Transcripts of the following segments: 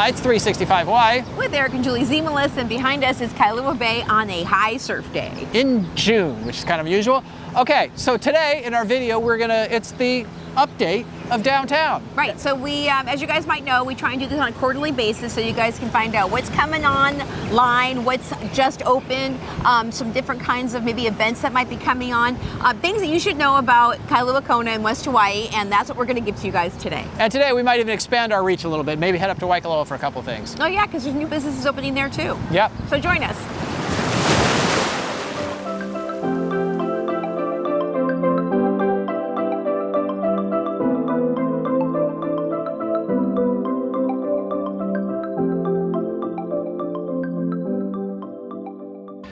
Tonight's 365Y. With Eric and Julie Zemelis, and behind us is Kailua Bay on a high surf day. In June, which is kind of unusual. Okay, so today in our video, it's the update of downtown. Right, so we, as you guys might know, we try and do this on a quarterly basis so you guys can find out what's coming online, what's just opened, some different kinds of maybe events that might be coming on, things that you should know about Kailua Kona in West Hawaii, and that's what we're gonna give to you guys today. And today we might even expand our reach a little bit, maybe head up to Waikoloa for a couple things. Oh yeah, because there's new businesses opening there too. Yep. So join us.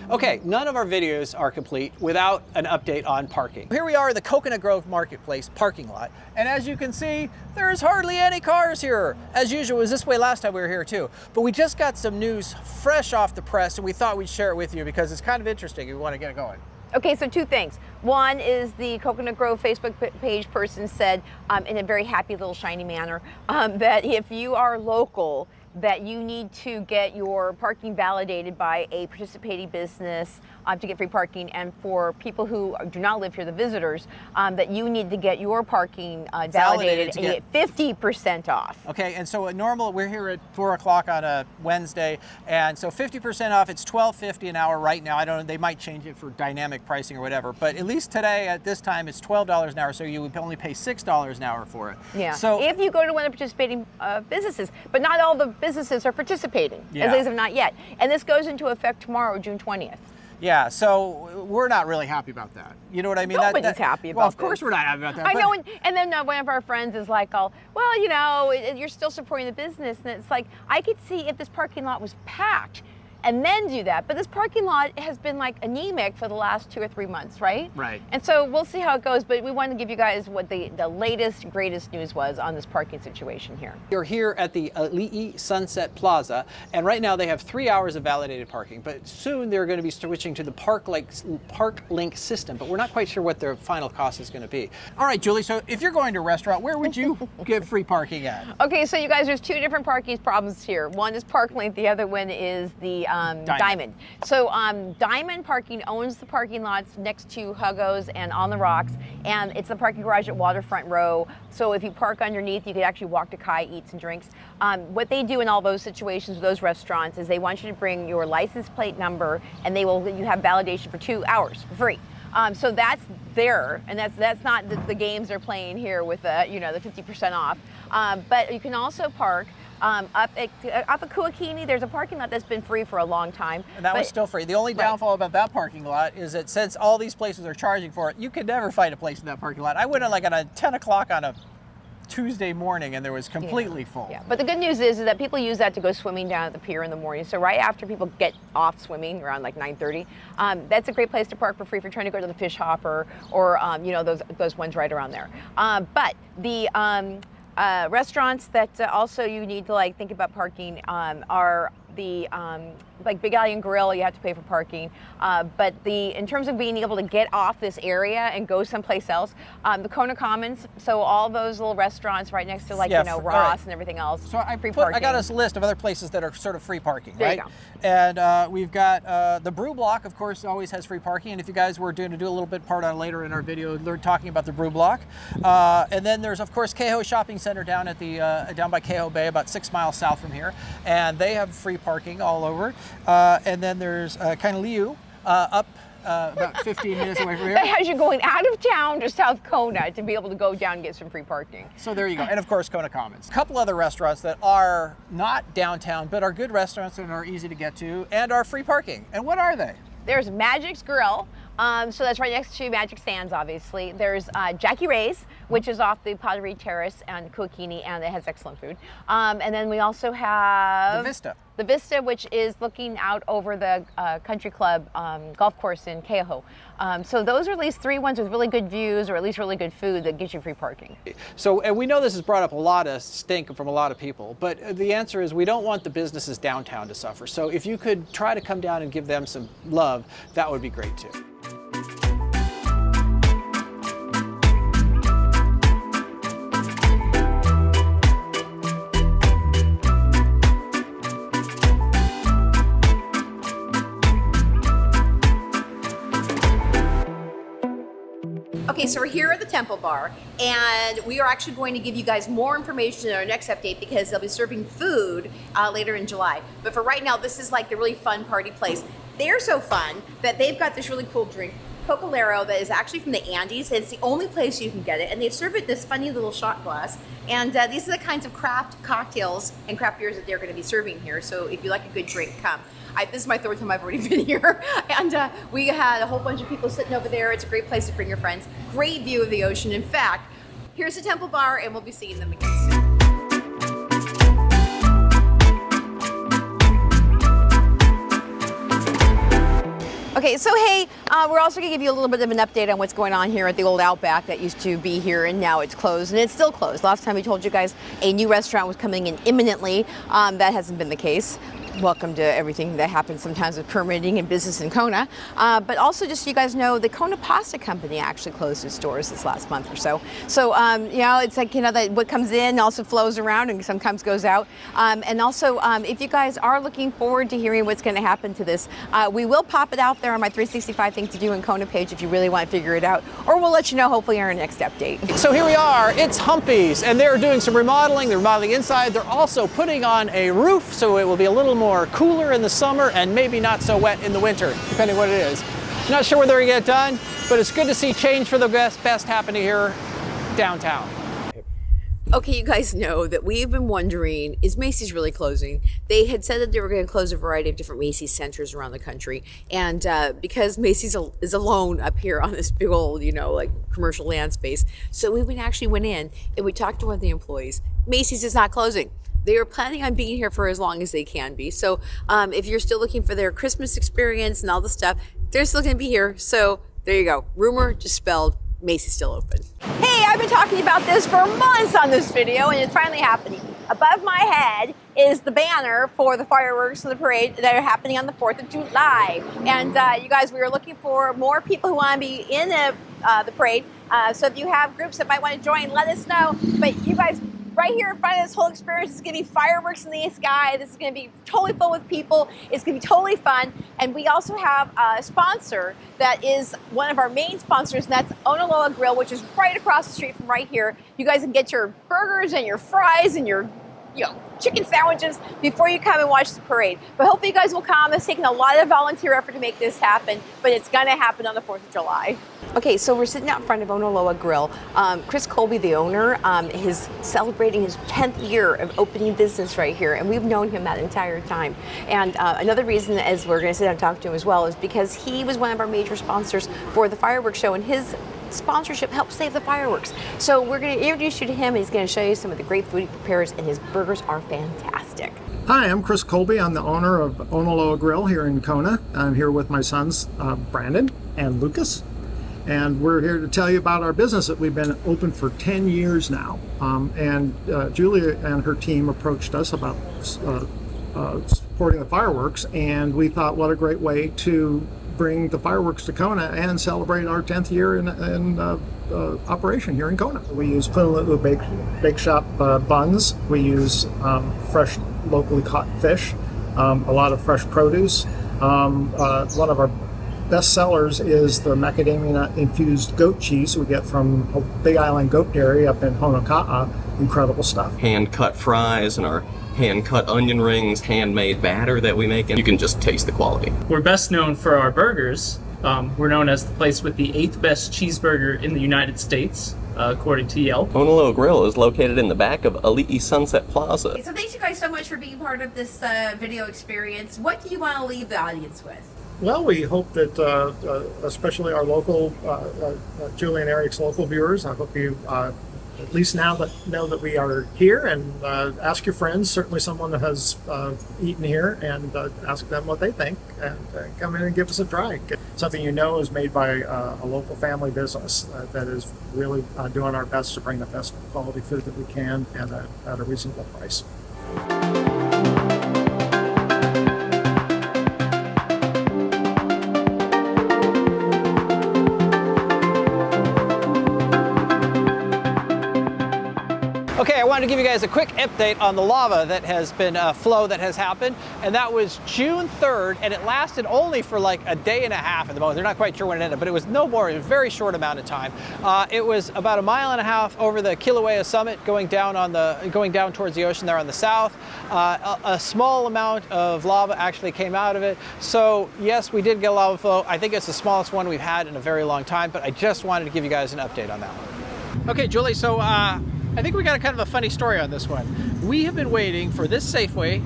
Okay, none of our videos are complete without an update on parking. Here we are in the Coconut Grove Marketplace parking lot, and as you can see, there's hardly any cars here. As usual, it was this way last time we were here too. But we just got some news fresh off the press, and we thought we'd share it with you because it's kind of interesting. We want to get it going. Okay, so two things. One is the Coconut Grove Facebook page person said, in a very happy little shiny manner, that if you are local, that you need to get your parking validated by a participating business to get free parking, and for people who do not live here, the visitors, that you need to get your parking validated and get 50% off. Okay, and so we're here at 4 o'clock on a Wednesday, and so 50% off, it's $12.50 an hour right now. I don't know, they might change it for dynamic pricing or whatever, but at least today at this time it's $12 an hour, so you would only pay $6 an hour for it. Yeah, so if you go to one of the participating businesses, but not all the businesses are participating, as of not yet. And this goes into effect tomorrow, June 20th. Yeah, so we're not really happy about that. You know what I mean? Nobody's happy about Well, of course we're not happy about that. I know, and then one of our friends is like, well, you know, you're still supporting the business. And it's like, I could see if this parking lot was packed and then do that. But this parking lot has been like anemic for the last 2 or 3 months, right? Right. And so we'll see how it goes, but we wanted to give you guys what the latest, greatest news was on this parking situation here. You're here at the Alii Sunset Plaza, and right now they have 3 hours of validated parking, but soon they're going to be switching to the Park Link system, but we're not quite sure what their final cost is going to be. All right, Julie, so if you're going to a restaurant, where would you get free parking at? Okay, so you guys, there's 2 different parking problems here. One is Park Link, the other one is the Diamond. So Diamond Parking owns the parking lots next to Hugo's and On the Rocks, and it's the parking garage at Waterfront Row. So if you park underneath, you could actually walk to Kai Eats and Drinks. What they do in all those situations with those restaurants is they want you to bring your license plate number, and you have validation for 2 hours for free. So that's there, and that's not the games they're playing here with the 50% off. But you can also park up at Kuakini. There's a parking lot that's been free for a long time. And that was still free. The only downfall about that parking lot is that since all these places are charging for it, you could never find a place in that parking lot. I went at at 10 o'clock on a Tuesday morning and there was completely full. Yeah, but the good news is that people use that to go swimming down at the pier in the morning. So right after people get off swimming around like 9:30, that's a great place to park for free if you're trying to go to the fish hopper or those ones right around there. But the restaurants that also you need to think about parking are the like Big Alii Grill, you have to pay for parking. But in terms of being able to get off this area and go someplace else, the Kona Commons, so all those little restaurants right next to Ross and everything else, so free parking. I got us a list of other places that are sort of free parking, there right? You go. And we've got the Brew Block, of course, always has free parking. And if you guys were to do a little bit part on later in our video, they're talking about the Brew Block. And then there's, of course, Keho Shopping Center down at down by Kailua Bay, about 6 miles south from here, and they have free parking all over. And then there's Kailua up about 15 minutes away from here. That has you going out of town to South Kona to be able to go down and get some free parking. So there you go. And of course, Kona Commons. A couple other restaurants that are not downtown, but are good restaurants and are easy to get to and are free parking. And what are they? There's Magic's Grill. So that's right next to Magic Sands, obviously. There's Jackie Ray's, which is off the Pottery Terrace and Kuakini, and it has excellent food. And then we also have The Vista. The Vista, which is looking out over the country club golf course in Keho. So those are at least 3 ones with really good views, or at least really good food that gives you free parking. So, and we know this has brought up a lot of stink from a lot of people, but the answer is we don't want the businesses downtown to suffer. So if you could try to come down and give them some love, that would be great too. so we're here at the Temple Bar, and we are actually going to give you guys more information in our next update because they'll be serving food later in July. But for right now, this is like the really fun party place. They're so fun that they've got this really cool drink, Cocolero, that is actually from the Andes. It's the only place you can get it, and they serve it in this funny little shot glass. And these are the kinds of craft cocktails and craft beers that they're going to be serving here. So if you like a good drink, come. This is my third time I've already been here, and we had a whole bunch of people sitting over there. It's a great place to bring your friends. Great view of the ocean. In fact, here's the Temple Bar, and we'll be seeing them again soon. Okay, so hey, we're also gonna give you a little bit of an update on what's going on here at the old Outback that used to be here, and now it's closed, and it's still closed. Last time we told you guys a new restaurant was coming in imminently. That hasn't been the case. Welcome to everything that happens sometimes with permitting and business in Kona. But also, just so you guys know, the Kona Pasta Company actually closed its doors this last month or so. So, you know, it's like, you know, that what comes in also flows around and sometimes goes out. And also, if you guys are looking forward to hearing what's going to happen to this, we will pop it out there on my 365 Things to Do in Kona page if you really want to figure it out, or we'll let you know hopefully in our next update. So here we are, it's Humpy's, and they're doing some remodeling. They're remodeling inside. They're also putting on a roof, so it will be a little more cooler in the summer and maybe not so wet in the winter, depending what it is. Not sure when they're gonna get done, but it's good to see change for the best happening here downtown. Okay, you guys know that we've been wondering, is Macy's really closing? They had said that they were going to close a variety of different Macy's centers around the country. And because Macy's is alone up here on this big old, you know, like commercial land space. So we actually went in and we talked to one of the employees. Macy's is not closing. They are planning on being here for as long as they can be. So if you're still looking for their Christmas experience and all the stuff, they're still going to be here. So there you go. Rumor dispelled. Macy's still open. Hey, I've been talking about this for months on this video, and it's finally happening. Above my head is the banner for the fireworks and the parade that are happening on the 4th of July. And you guys, we are looking for more people who want to be in the parade. So if you have groups that might want to join, let us know. But you guys, right here in front of this whole experience is going to be fireworks in the sky. This is going to be totally full with people. It's going to be totally fun. And we also have a sponsor that is one of our main sponsors, and that's Ona Loa Grill, which is right across the street from right here. You guys can get your burgers and your fries and your chicken sandwiches before you come and watch the parade. But hopefully you guys will come. It's taken a lot of volunteer effort to make this happen, but it's going to happen on the 4th of July. Okay, so we're sitting out in front of Ona Loa Grill. Chris Colby, the owner, is celebrating his 10th year of opening business right here, and we've known him that entire time. And another reason, as we're going to sit down and talk to him as well, is because he was one of our major sponsors for the fireworks show, and his sponsorship helps save the fireworks. So we're going to introduce you to him. He's going to show you some of the great food he prepares, and his burgers are fantastic. Hi, I'm Chris Colby. I'm the owner of Ona Loa Grill here in Kona. I'm here with my sons, Brandon and Lucas. And we're here to tell you about our business that we've been open for 10 years now. Julia and her team approached us about supporting the fireworks, and we thought, what a great way to bring the fireworks to Kona and celebrate our 10th year in operation here in Kona. We use Honolulu Bake Shop buns. We use fresh, locally caught fish, a lot of fresh produce. One of our best sellers is the macadamia nut infused goat cheese we get from Big Island Goat Dairy up in Honoka'a. Incredible stuff. Hand cut fries and our hand cut onion rings, handmade batter that we make, and you can just taste the quality. We're best known for our burgers. We're known as the place with the 8th best cheeseburger in the United States, according to Yelp. Ona Loa Grill is located in the back of Alii Sunset Plaza. So thanks you guys so much for being part of this video experience. What do you want to leave the audience with? Well, we hope that, especially our local, Julie and Eric's local viewers, I hope you at least now know that we are here, and ask your friends, certainly someone that has eaten here, and ask them what they think, and come in and give us a try. Something you know is made by a local family business that is really doing our best to bring the best quality food that we can at a reasonable price. Okay, I want wanted to give you guys a quick update on the lava that has been flow that has happened, and that was June 3rd, and it lasted only for like a day and a half at the moment. They're not quite sure when it ended, but it was no more, it was a very short amount of time. It was about 1.5 miles over the Kilauea summit, going down towards the ocean there on the south. A small amount of lava actually came out of it. So yes, we did get a lava flow. I think it's the smallest one we've had in a very long time, but I just wanted to give you guys an update on that one. Okay, Julie, so I think we got a kind of a funny story on this one. We have been waiting for this Safeway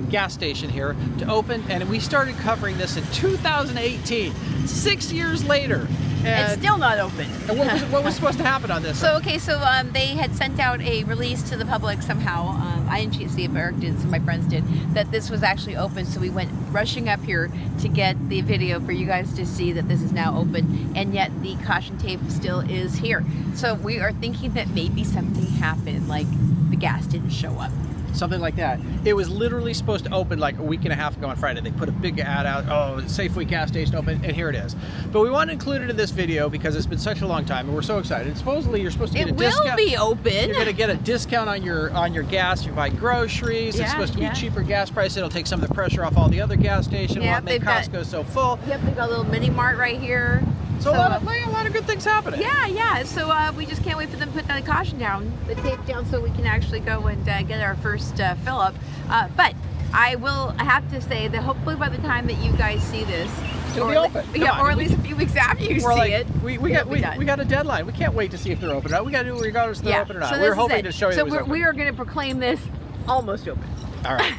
gas station here to open, and we started covering this in 2018, 6 years later. And it's still not open. And what was supposed to happen on this? So they had sent out a release to the public somehow. I didn't see if Eric did, some of my friends did, that this was actually open. So we went rushing up here to get the video for you guys to see that this is now open, and yet the caution tape still is here. So we are thinking that maybe something happened, like the gas didn't show up. Something like that. It was literally supposed to open like a week and a half ago on Friday. They put a big ad out, oh, Safeway gas station open, and here it is. But we want to include it in this video because it's been such a long time, and we're so excited. Supposedly, you're supposed to get a discount. It will be open. You're going to get a discount on your gas. You buy groceries. It's supposed to be cheaper gas price. It'll take some of the pressure off all the other gas stations. Won't make Costco so full. Yep, they've got a little mini mart right here. So a lot of good things happening. Yeah. So we just can't wait for them to put that caution down, the tape down, so we can actually go and get our first fill up. But I have to say that hopefully by the time that you guys see this, it'll be open. Or at least a few weeks after you see it. We got a deadline. We can't wait to see if they're open or not. We got to do it regardless if they're open or not. So we're hoping to show you. So we are going to proclaim this almost open. All right.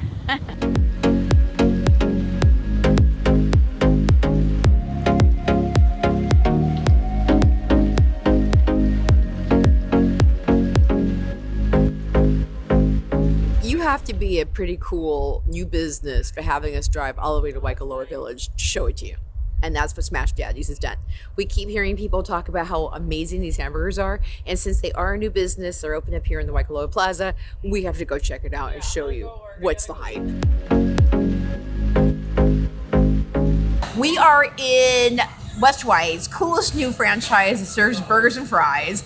Have to be a pretty cool new business for having us drive all the way to Waikoloa Village to show it to you. And that's what Smash Daddy's has done. We keep hearing people talk about how amazing these hamburgers are, and since they are a new business, they're open up here in the Waikoloa Plaza, we have to go check it out and show you what's the hype. We are in West Hawaii's coolest new franchise that serves burgers and fries.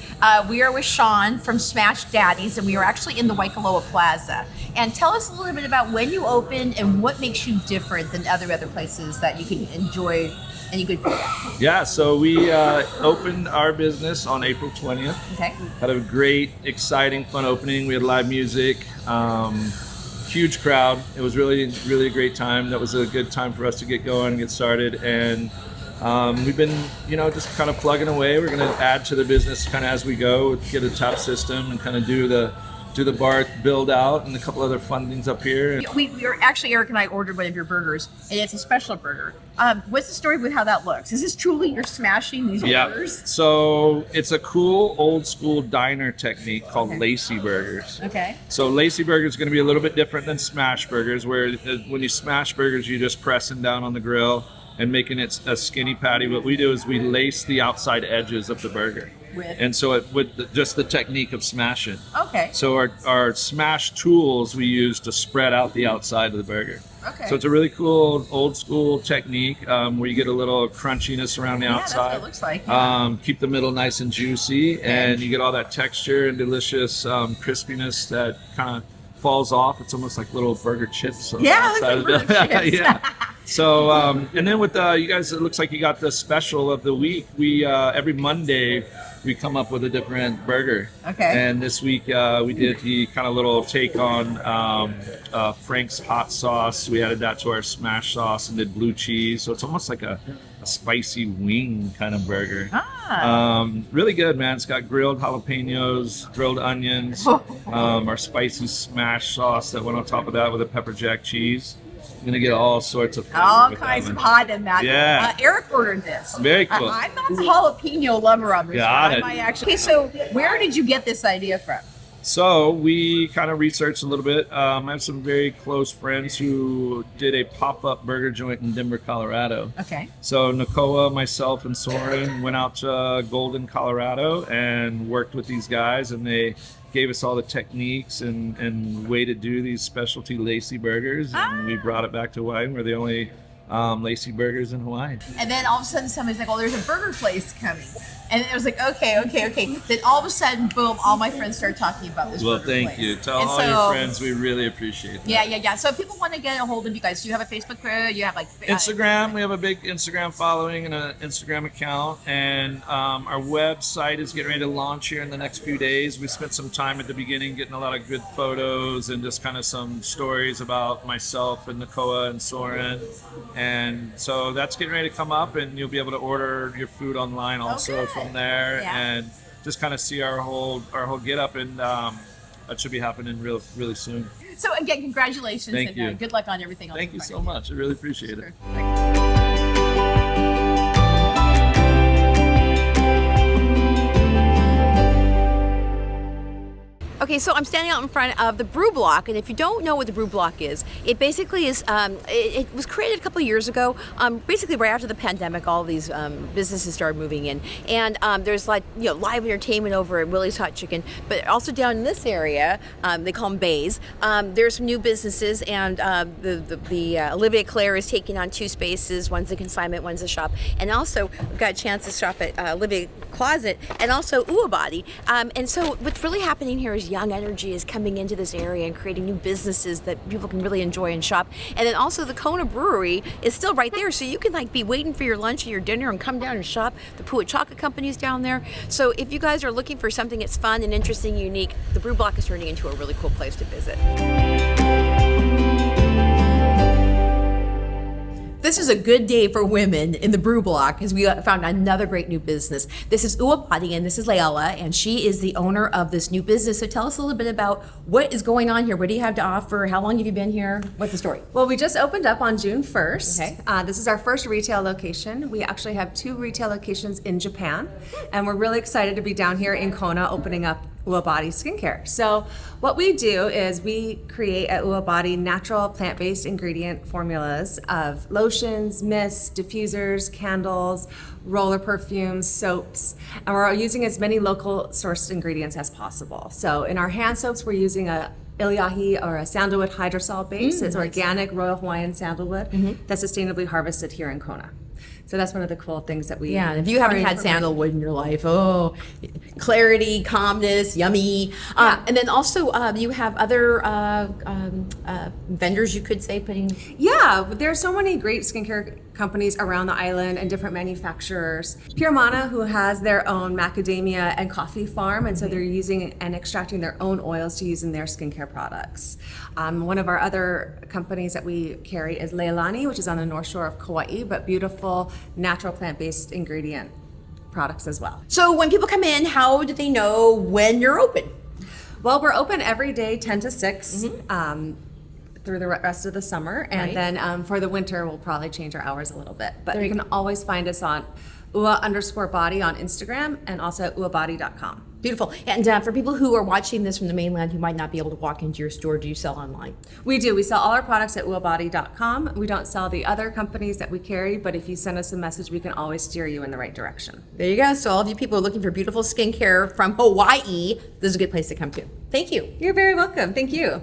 We are with Sean from Smash Daddy's, and we are actually in the Waikoloa Plaza. And tell us a little bit about when you opened and what makes you different than other places that you can enjoy any good food at. Yeah, so we opened our business on April 20th. Okay. Had a great, exciting, fun opening. We had live music, huge crowd. It was really, really a great time. That was a good time for us to get going, get started, and we've been, just kind of plugging away. We're going to add to the business kind of as we go, get a tap system and kind of do the bar build out and a couple other fun things up here. Actually, Eric and I ordered one of your burgers, and it's a special burger. What's the story with how that looks? Is this truly you're smashing these burgers? So it's a cool old school diner technique called lacy burgers. Okay. So lacy burger is going to be a little bit different than smash burgers, where when you smash burgers, you're just pressing down on the grill and making it a skinny patty. What we do is we lace the outside edges of the burger. And so with just the technique of smashing. Okay. So our smash tools we use to spread out the outside of the burger. Okay. So it's a really cool old school technique where you get a little crunchiness around the outside. That's what it looks like. Yeah. Keep the middle nice and juicy, and you get all that texture and delicious crispiness that kind of falls off. It's almost like little burger chips. Yeah, it looks like burger chips. Yeah. So, and then with you guys, it looks like you got the special of the week. We every Monday we come up with a different burger. Okay. And this week we did the kind of little take on Frank's hot sauce. We added that to our smash sauce and did blue cheese. So it's almost like a spicy wing kind of burger. Really good, man. It's got grilled jalapenos, grilled onions, our spicy smash sauce that went on top of that with a pepper jack cheese. You're gonna get all sorts of flavor. All kinds of hot in that. Yeah. Eric ordered this. Very cool. I'm not a jalapeno lover on this Got one. it. Okay, so where did you get this idea from? So we kind of researched a little bit. I have some very close friends who did a pop-up burger joint in Denver, Colorado. Okay. So Nakoa, myself, and Soren went out to Golden, Colorado and worked with these guys, and they gave us all the techniques and way to do these specialty lacy burgers. And we brought it back to Hawaii. We're the only Lacey Burgers in Hawaii. And then all of a sudden somebody's like, oh, there's a burger place coming. And it was like, okay. Then all of a sudden, boom, all my friends started talking about this Well, burger thank place. you. Tell And all your friends we really appreciate that. Yeah. So if people want to get a hold of you guys, do you have a Facebook group? You have like Instagram. We have a big Instagram following and an Instagram account. And our website is getting ready to launch here in the next few days. We spent some time at the beginning getting a lot of good photos and just kind of some stories about myself and Nakoa and Soren. And so that's getting ready to come up, and you'll be able to order your food online also from there. Yeah. And just kind of see our whole get up, and that should be happening really soon. So again, congratulations. Thank you. Good luck on everything. Thank you so much. I really appreciate it. Okay, so I'm standing out in front of the Brew Block, and if you don't know what the Brew Block is, it basically is, it was created a couple of years ago, basically right after the pandemic. All these businesses started moving in, and there's like, live entertainment over at Willie's Hot Chicken, but also down in this area, they call them bays, there's some new businesses, and the Olivia Claire is taking on 2 spaces. One's a consignment, one's a shop, and also we've got a chance to shop at Olivia Closet and also Uabadi. And so what's really happening here is young energy is coming into this area and creating new businesses that people can really enjoy and shop. And then also the Kona Brewery is still right there, so you can like be waiting for your lunch or your dinner and come down and shop. The Pu'u Chocolate Company's down there. So if you guys are looking for something that's fun and interesting and unique, the Brew Block is turning into a really cool place to visit. This is a good day for women in the Brew Block because we found another great new business. This is Uapati, and this is Leala, and she is the owner of this new business. So tell us a little bit about what is going on here. What do you have to offer? How long have you been here? What's the story? Well, we just opened up on June 1st. Okay. This is our first retail location. We actually have 2 retail locations in Japan, and we're really excited to be down here in Kona opening up Uabadi Skincare. So what we do is we create at Uabadi natural plant-based ingredient formulas of lotions, mists, diffusers, candles, roller perfumes, soaps, and we're using as many local sourced ingredients as possible. So in our hand soaps, we're using a Iliahi or a sandalwood hydrosol base. It's organic Royal Hawaiian sandalwood that's sustainably harvested here in Kona. So that's one of the cool things that we... Yeah, and if you haven't had sandalwood in your life, clarity, calmness, yummy. And then also you have other vendors, you could say, putting... Yeah, there's so many great skincare companies around the island and different manufacturers. Pure Mana, who has their own macadamia and coffee farm, and so they're using and extracting their own oils to use in their skincare products. One of our other companies that we carry is Leilani, which is on the north shore of Kauai, but beautiful natural plant-based ingredient products as well. So when people come in, how do they know when you're open? Well, we're open every day 10 to 6 through the rest of the summer, and then for the winter we'll probably change our hours a little bit, but you can always find us on ua_body on Instagram and also at uabody.com. Beautiful. And for people who are watching this from the mainland who might not be able to walk into your store, do you sell online? We do. We sell all our products at uabody.com. We don't sell the other companies that we carry, but if you send us a message, we can always steer you in the right direction. There you go. So all of you people are looking for beautiful skincare from Hawaii, this is a good place to come to. Thank you. You're very welcome. Thank you.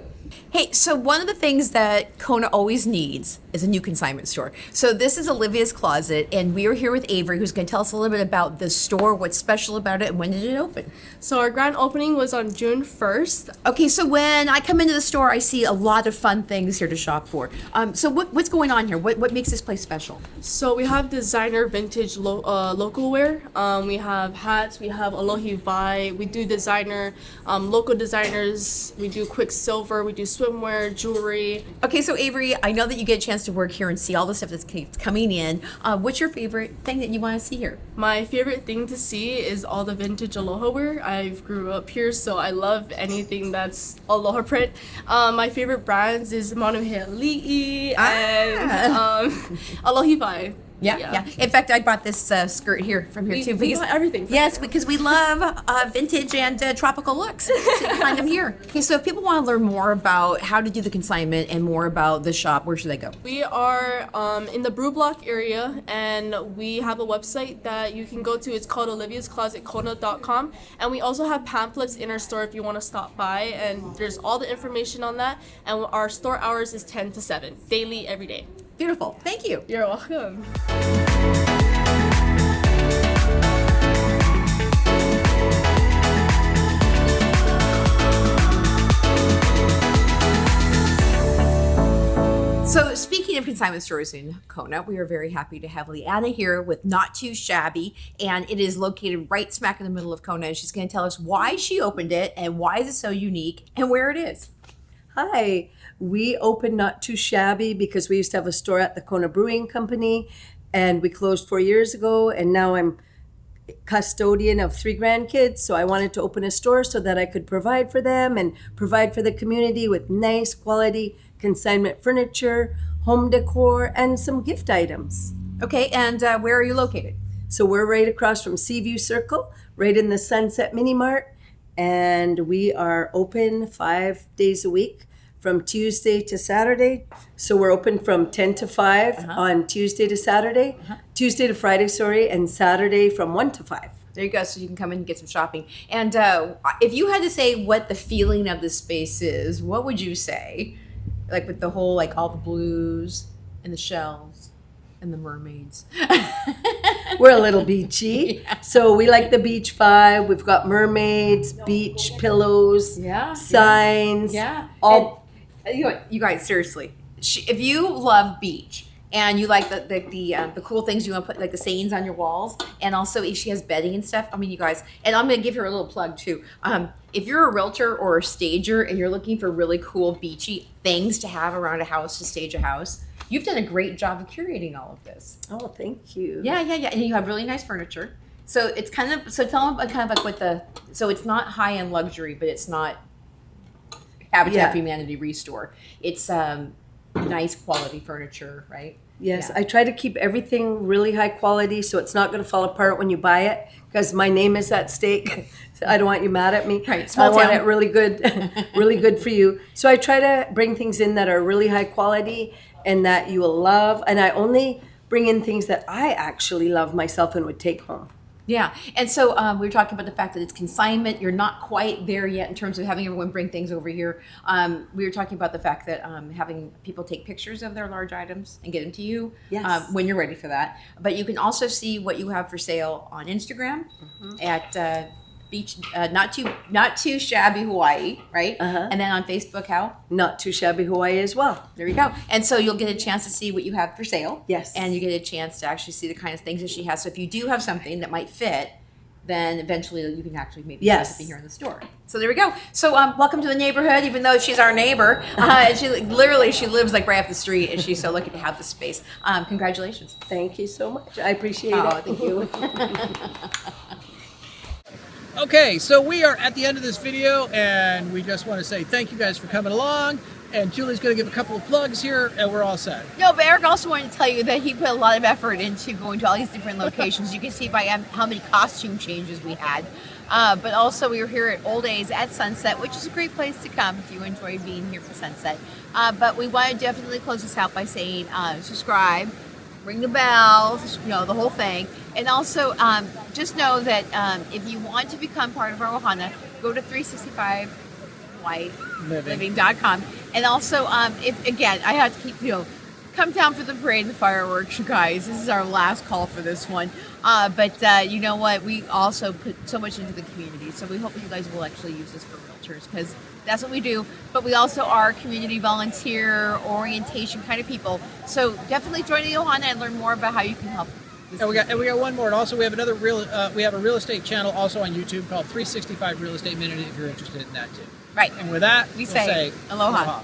Hey, so one of the things that Kona always needs is a new consignment store. So this is Olivia's Closet, and we are here with Avery, who's going to tell us a little bit about the store, what's special about it, and when did it open? So our grand opening was on June 1st. Okay, so when I come into the store, I see a lot of fun things here to shop for. So what's going on here? What makes this place special? So we have designer vintage local wear. We have hats, we have Alohi Vai, we do designer, local designers, we do Quicksilver, we do swimwear, jewelry. Okay, so Avery, I know that you get a chance to work here and see all the stuff that's coming in. What's your favorite thing that you want to see here? My favorite thing to see is all the vintage aloha wear. I've grew up here, so I love anything that's aloha print. My favorite brands is Manuhe Alii and Alohi Vai. Yeah. In fact, I bought this skirt here from here too. We got everything. Yes, because we love vintage and tropical looks. So you can find them here. Okay, so if people want to learn more about how to do the consignment and more about the shop, where should they go? We are in the Brew Block area, and we have a website that you can go to. It's called oliviasclosetkona.com, and we also have pamphlets in our store if you want to stop by, and there's all the information on that. And our store hours is 10 to 7, daily, every day. Beautiful. Thank you. You're welcome. So speaking of consignment stores in Kona, we are very happy to have Leanna here with Not Too Shabby, and it is located right smack in the middle of Kona, and she's going to tell us why she opened it and why is it so unique and where it is. Hi, we opened Not Too Shabby because we used to have a store at the Kona Brewing Company, and we closed 4 years ago, and now I'm custodian of 3 grandkids, so I wanted to open a store so that I could provide for them and provide for the community with nice quality consignment furniture, home decor, and some gift items. Okay, and where are you located? So we're right across from Seaview Circle, right in the Sunset Mini Mart, and we are open 5 days a week from Tuesday to Saturday. So we're open from 10 to 5 on Tuesday to Saturday, Tuesday to Friday, sorry, and Saturday from 1 to 5. There you go, so you can come in and get some shopping. And if you had to say what the feeling of the space is, what would you say? Like with the whole, like all the blues and the shells and the mermaids. We're a little beachy. So we like the beach vibe. We've got mermaids, beach pillows, signs. All. And, you guys, seriously, if you love beach and you like the cool things, you want to put like the sayings on your walls, and also if she has bedding and stuff, I mean, you guys, and I'm going to give her a little plug too. If you're a realtor or a stager and you're looking for really cool beachy things to have around a house to stage a house, you've done a great job of curating all of this. Oh, thank you. Yeah. And you have really nice furniture. So it's kind of, so tell them kind of like what so it's not high-end luxury, but it's not Habitat for Humanity Restore. It's nice quality furniture, right? Yes, I try to keep everything really high quality so it's not going to fall apart when you buy it, because my name is at stake. So I don't want you mad at me. Right, I want it really good, really good for you. So I try to bring things in that are really high quality and that you will love. And I only bring in things that I actually love myself and would take home. Yeah, and so we were talking about the fact that it's consignment. You're not quite there yet in terms of having everyone bring things over here. We were talking about the fact that having people take pictures of their large items and get them to you when you're ready for that. But you can also see what you have for sale on Instagram at Beach Not Too Shabby Hawaii, right? And then on Facebook, how? Not Too Shabby Hawaii as well. There you go. And so you'll get a chance to see what you have for sale. Yes. And you get a chance to actually see the kind of things that she has. So if you do have something that might fit, then eventually you can actually maybe try something here in the store. So there we go. So welcome to the neighborhood, even though she's our neighbor. She lives like right up the street, and she's so lucky to have this space. Congratulations. Thank you so much. I appreciate it. Thank you. Okay, so we are at the end of this video, and we just want to say thank you guys for coming along. And Julie's going to give a couple of plugs here, and we're all set. No, but Eric also wanted to tell you that he put a lot of effort into going to all these different locations. You can see by how many costume changes we had. But also we were here at Old A's at Sunset, which is a great place to come if you enjoy being here for Sunset. But we want to definitely close this out by saying subscribe, ring the bell, the whole thing. And also just know that if you want to become part of our Ohana, go to 365whiteliving.com. And also, if again, I have to keep, come down for the parade and the fireworks, you guys. This is our last call for this one. But you know what? We also put so much into the community. So we hope you guys will actually use this for realtors, because that's what we do. But we also are community volunteer, orientation kind of people. So definitely join the Ohana and learn more about how you can help. And we got one more. And also we have another we have a real estate channel also on YouTube called 365 Real Estate Minute if you're interested in that too. Right. And with that, we say aloha.